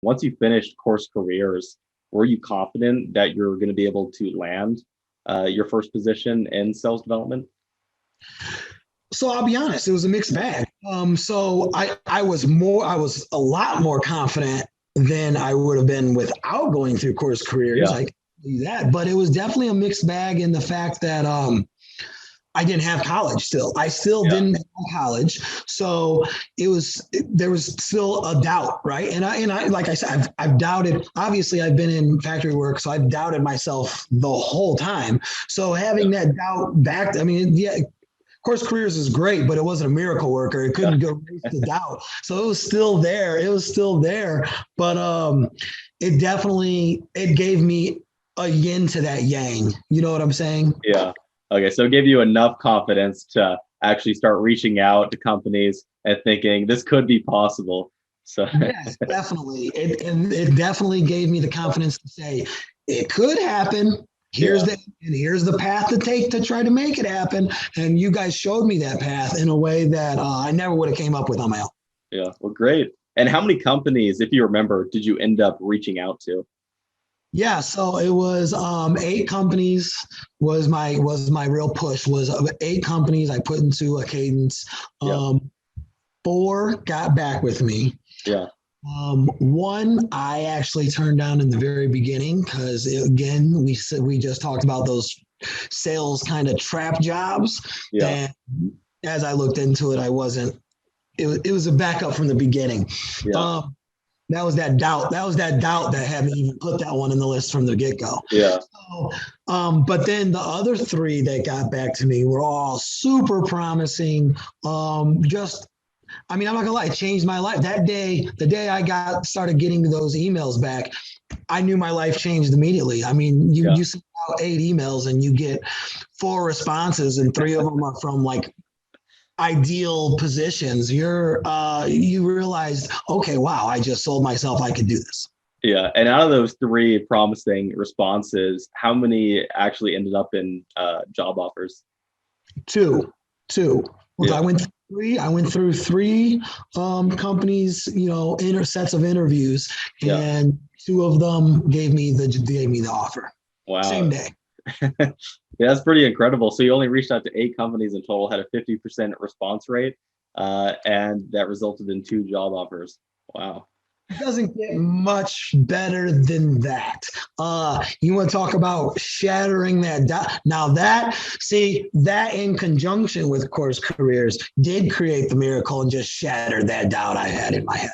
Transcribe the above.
Once you finished course careers, were you confident that you're going to be able to land your first position in sales development? So I'll be honest, it was a mixed bag. I was a lot more confident than I would have been without going through course careers. Yeah, I can tell you that, but it was definitely a mixed bag in the fact that I didn't have college still. I still yeah, didn't have college. So there was still a doubt, right? Like I said, I've doubted, obviously I've been in factory work, so I've doubted myself the whole time. So yeah, having that doubt back, I mean, yeah, course careers is great, but it wasn't a miracle worker. It yeah, couldn't go erase the doubt. So it was still there. It was still there. But it gave me a yin to that yang. You know what I'm saying? yeah. Okay, so it gave you enough confidence to actually start reaching out to companies and thinking this could be possible. So, Yes, definitely. It definitely gave me the confidence to say it could happen. yeah, Here's the path to take to try to make it happen. And you guys showed me that path in a way that I never would have came up with on my own. yeah. Well, great. And how many companies, if you remember, did you end up reaching out to? Yeah, so it was 8 companies was my real push was 8 companies I put into a cadence. Yeah, 4 got back with me. yeah, One I actually turned down in the very beginning because again we just talked about those sales kind of trap jobs, yeah, and as I looked into it, I wasn't. It was a backup from the beginning. yeah, Um, that was that doubt. That was that doubt that had me even put that one in the list from the get go. yeah, So, but then the other 3 that got back to me were all super promising. I mean, I'm not gonna lie, it changed my life. That day, the day I started getting those emails back, I knew my life changed immediately. I mean, yeah. you send out 8 emails and you get 4 responses, and 3 of them are from like ideal positions. You realize, okay, wow, I just sold myself. I could do this. Yeah, and out of those 3 promising responses, how many actually ended up in job offers? Two, two. Well, Yeah, I went through 3 companies, sets of interviews, yeah. and 2 of them gave me the offer Wow. same day. Yeah, that's pretty incredible. So you only reached out to 8 companies in total, had a 50% response rate, and that resulted in 2 job offers. Wow. It doesn't get much better than that. You want to talk about shattering that now that in conjunction with course careers did create the miracle and just shattered that doubt I had in my head.